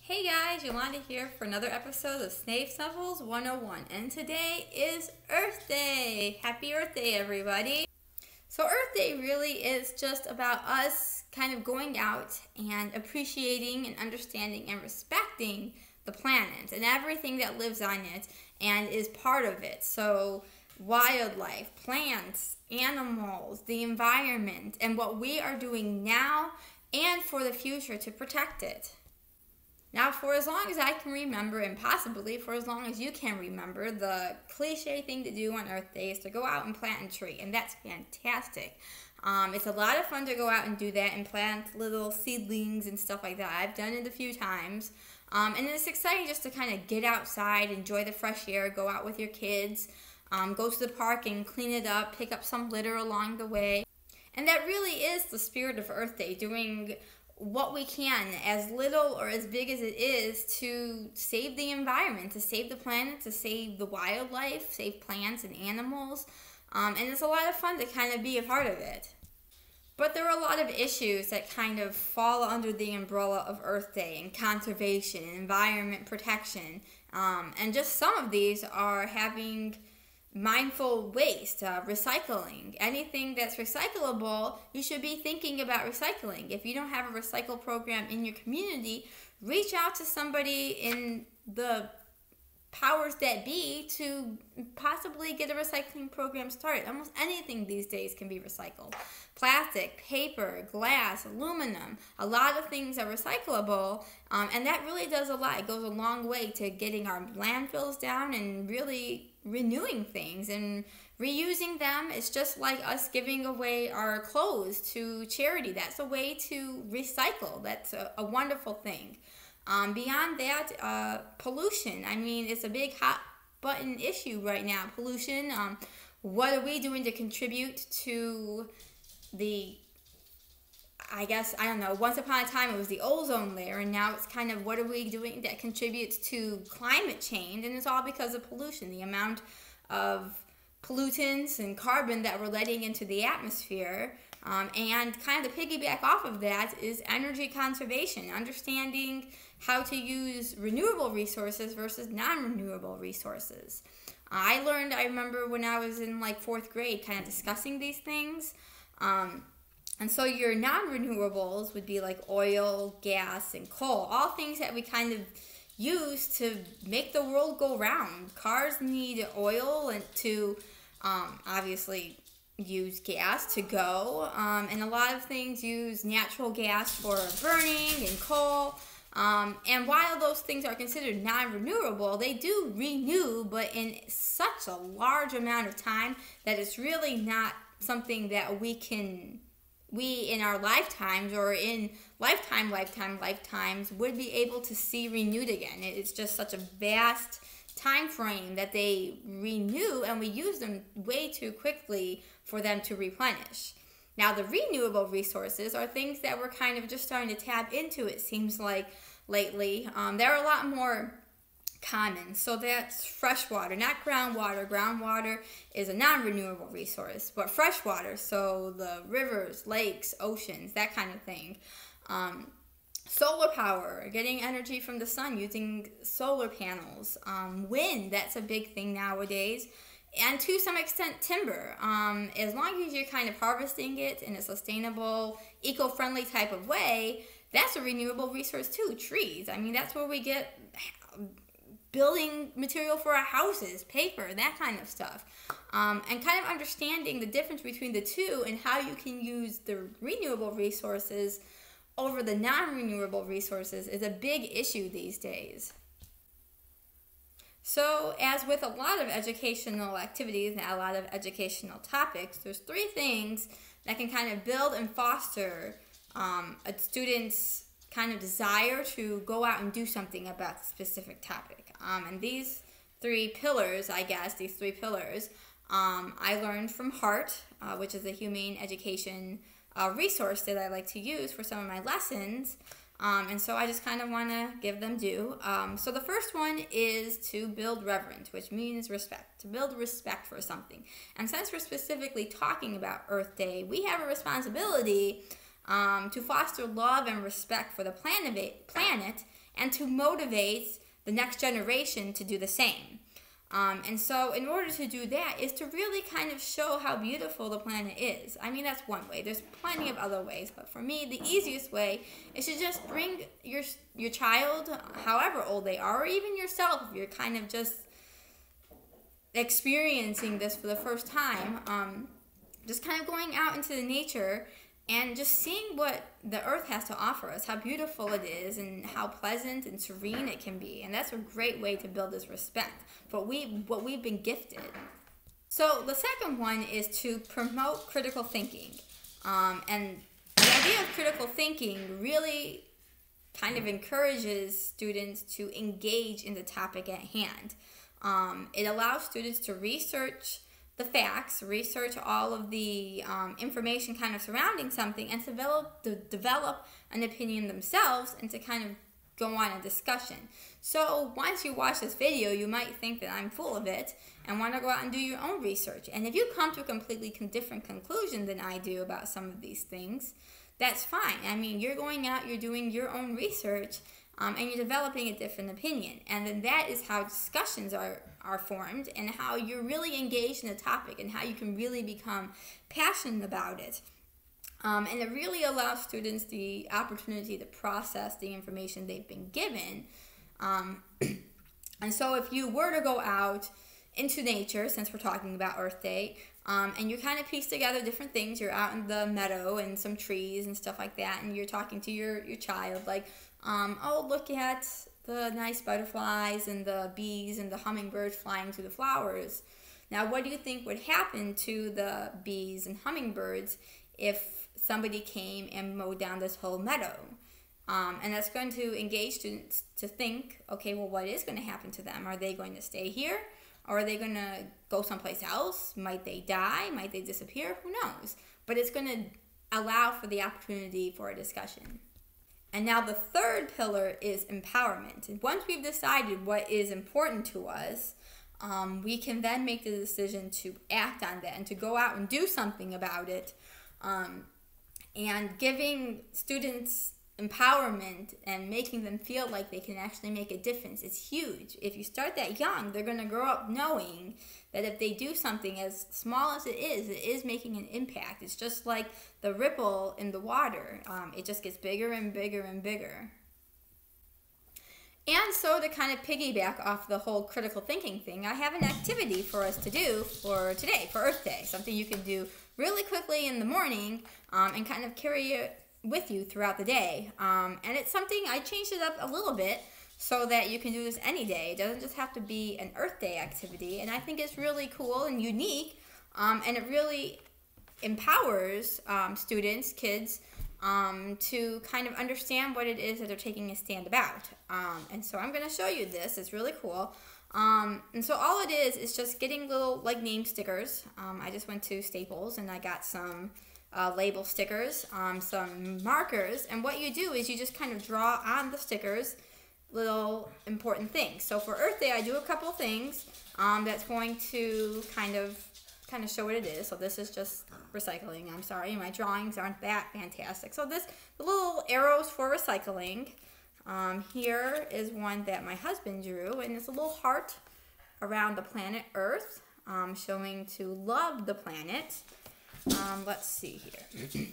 Hey guys, Yolanda here for another episode of Snave Snuffles 101, and today is Earth Day. Happy Earth Day, everybody. So Earth Day really is just about us kind of going out and appreciating and understanding and respecting the planet and everything that lives on it and is part of it. So wildlife, plants, animals, the environment, and what we are doing now and for the future to protect it. Now, for as long as I can remember, and possibly for as long as you can remember, the cliche thing to do on Earth Day is to go out and plant a tree, and that's fantastic. It's a lot of fun to go out and do that and plant little seedlings and stuff like that. I've done it a few times, and it's exciting just to kind of get outside, enjoy the fresh air, go out with your kids, go to the park and clean it up, pick up some litter along the way. And that really is the spirit of Earth Day, doing what we can, as little or as big as it is, to save the environment, to save the planet, to save the wildlife, save plants and animals. And it's a lot of fun to kind of be a part of it. But there are a lot of issues that kind of fall under the umbrella of Earth Day, and conservation, and environment protection. And just some of these are having mindful waste, recycling. Anything that's recyclable, you should be thinking about recycling. If you don't have a recycle program in your community, reach out to somebody in the powers that be to possibly get a recycling program started. Almost anything these days can be recycled. Plastic, paper, glass, aluminum, a lot of things are recyclable, and that really does a lot. It goes a long way to getting our landfills down and really renewing things and reusing them. It's just like us giving away our clothes to charity. That's a way to recycle. That's a wonderful thing. Beyond that, pollution. I mean, it's a big hot button issue right now. Pollution. What are we doing to contribute to the, I don't know, once upon a time it was the ozone layer, and now it's kind of what are we doing that contributes to climate change, and it's all because of pollution. The amount of pollutants and carbon that we're letting into the atmosphere. And kind of the piggyback off of that is energy conservation, understanding how to use renewable resources versus non-renewable resources. I remember when I was in like 4th grade, kind of discussing these things. And so your non-renewables would be like oil, gas, and coal, all things that we kind of use to make the world go round. Cars need oil and to obviously use gas to go, and a lot of things use natural gas for burning and coal. And while those things are considered non-renewable, they do renew, but in such a large amount of time that it's really not something that we in our lifetimes or in lifetimes would be able to see renewed again. It's just such a vast time frame that they renew, and we use them way too quickly for them to replenish. Now, the renewable resources are things that we're kind of just starting to tap into, it seems like, lately. They're a lot more common. So that's fresh water, not groundwater. Groundwater is a non-renewable resource, but fresh water, so the rivers, lakes, oceans, that kind of thing. Solar power, getting energy from the sun using solar panels. Wind, that's a big thing nowadays. And to some extent, timber. As long as you're kind of harvesting it in a sustainable, eco-friendly type of way, that's a renewable resource too. Trees. I mean, that's where we get building material for our houses, paper, that kind of stuff. And kind of understanding the difference between the two and how you can use the renewable resources over the non-renewable resources is a big issue these days. So, as with a lot of educational activities and a lot of educational topics, there's 3 things that can kind of build and foster a student's kind of desire to go out and do something about a specific topic. And these 3 pillars, I learned from HEART, which is a humane education resource that I like to use for some of my lessons. And so I just kind of want to give them due. So the first one is to build reverence, which means respect, to build respect for something. And since we're specifically talking about Earth Day, we have a responsibility to foster love and respect for the planet and to motivate the next generation to do the same. And so in order to do that is to really kind of show how beautiful the planet is. I mean, that's one way. There's plenty of other ways, but for me, the easiest way is to just bring your child, however old they are, or even yourself, if you're kind of just experiencing this for the first time, just kind of going out into the nature and just seeing what the earth has to offer us, how beautiful it is and how pleasant and serene it can be. And that's a great way to build this respect for what we've been gifted. So the second one is to promote critical thinking. And the idea of critical thinking really kind of encourages students to engage in the topic at hand. It allows students to research the facts, research all of the information kind of surrounding something, and develop an opinion themselves and to kind of go on a discussion. So once you watch this video, you might think that I'm full of it and want to go out and do your own research. And if you come to a completely different conclusion than I do about some of these things, that's fine. I mean, you're going out, you're doing your own research, and you're developing a different opinion. And then that is how discussions are formed and how you're really engaged in the topic and how you can really become passionate about it. And it really allows students the opportunity to process the information they've been given. And so if you were to go out into nature, since we're talking about Earth Day, and you kind of piece together different things, you're out in the meadow and some trees and stuff like that, and you're talking to your child like, oh, look at the nice butterflies and the bees and the hummingbirds flying through the flowers. Now, what do you think would happen to the bees and hummingbirds if somebody came and mowed down this whole meadow? And that's going to engage students to think, okay, well, what is going to happen to them? Are they going to stay here? Or are they going to go someplace else? Might they die? Might they disappear? Who knows? But it's going to allow for the opportunity for a discussion. And now the third pillar is empowerment. And once we've decided what is important to us, we can then make the decision to act on that and to go out and do something about it. And giving students empowerment and making them feel like they can actually make a difference is huge. If you start that young, they're going to grow up knowing that if they do something as small as it is making an impact. It's just like the ripple in the water. It just gets bigger and bigger and bigger. And so to kind of piggyback off the whole critical thinking thing, I have an activity for us to do for today, for Earth Day. Something you can do really quickly in the morning and kind of carry it with you throughout the day. And it's something, I changed it up a little bit so that you can do this any day. It doesn't just have to be an Earth Day activity. And I think it's really cool and unique. And it really empowers students, kids, to kind of understand what it is that they're taking a stand about. And so I'm going to show you this. It's really cool. And so all it is just getting little like name stickers. I just went to Staples and I got some label stickers, some markers, and what you do is you just kind of draw on the stickers little important things. So for Earth Day, I do a couple things that's going to kind of show what it is. So this is just recycling. I'm sorry, my drawings aren't that fantastic. So the little arrows for recycling. Here is one that my husband drew, and it's a little heart around the planet Earth, showing to love the planet. Let's see here.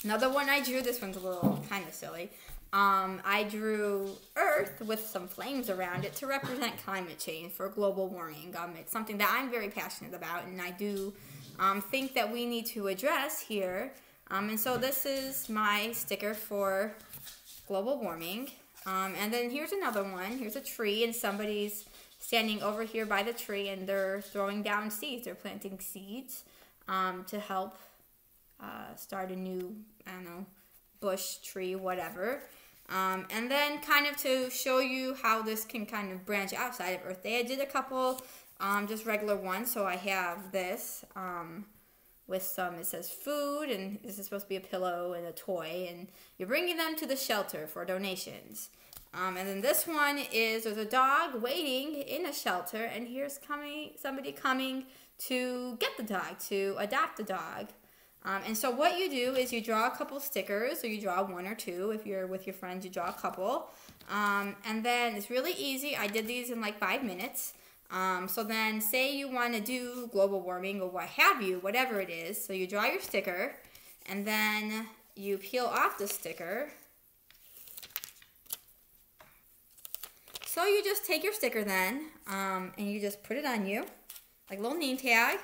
Another one I drew, this one's a little kind of silly. I drew Earth with some flames around it to represent climate change for global warming. It's something that I'm very passionate about, and I do think that we need to address here. And so this is my sticker for global warming. And then here's another one. Here's a tree, and somebody's standing over here by the tree, and they're throwing down seeds. They're planting seeds to help start a new, I don't know, bush, tree, whatever. And then kind of to show you how this can kind of branch outside of Earth Day, I did a couple just regular ones. So I have this with some, it says food, and this is supposed to be a pillow and a toy, and you're bringing them to the shelter for donations. And then this one is, there's a dog waiting in a shelter, and here's somebody coming to get the dog, to adopt the dog. And so what you do is you draw a couple stickers, or you draw one or two. If you're with your friends, you draw a couple. And then it's really easy. I did these in like 5 minutes. So then say you want to do global warming or what have you, whatever it is. So you draw your sticker, and then you peel off the sticker. So you just take your sticker then, and you just put it on you, like a little name tag.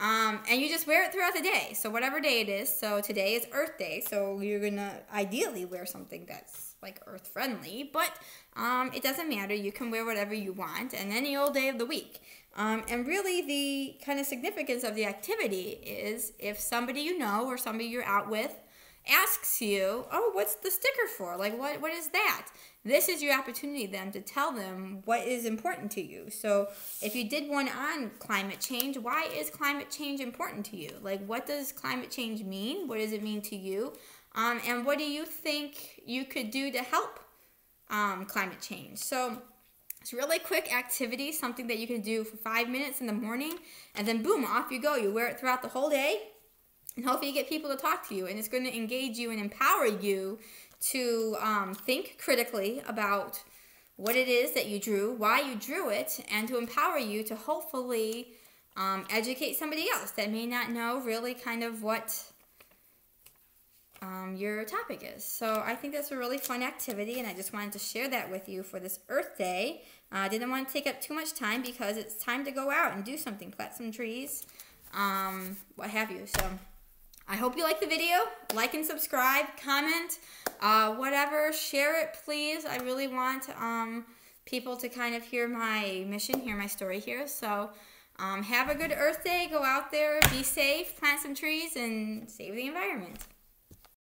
And you just wear it throughout the day. So whatever day it is. So today is Earth Day. So you're going to ideally wear something that's like earth friendly. But it doesn't matter. You can wear whatever you want. And any old day of the week. And really the kind of significance of the activity is if somebody you know or somebody you're out with asks you, oh, what's the sticker for? Like, what is that? This is your opportunity then to tell them what is important to you. So if you did one on climate change, why is climate change important to you? Like, what does climate change mean? What does it mean to you? And what do you think you could do to help climate change? So it's a really quick activity, something that you can do for 5 minutes in the morning, and then boom, off you go. You wear it throughout the whole day. And hopefully you get people to talk to you, and it's going to engage you and empower you to think critically about what it is that you drew, why you drew it, and to empower you to hopefully educate somebody else that may not know really kind of what your topic is. So I think that's a really fun activity, and I just wanted to share that with you for this Earth Day. I didn't want to take up too much time because it's time to go out and do something, plant some trees, what have you. So I hope you like the video. Like and subscribe, comment, whatever. Share it, please. I really want people to kind of hear my mission, hear my story here. So have a good Earth Day. Go out there, be safe, plant some trees, and save the environment.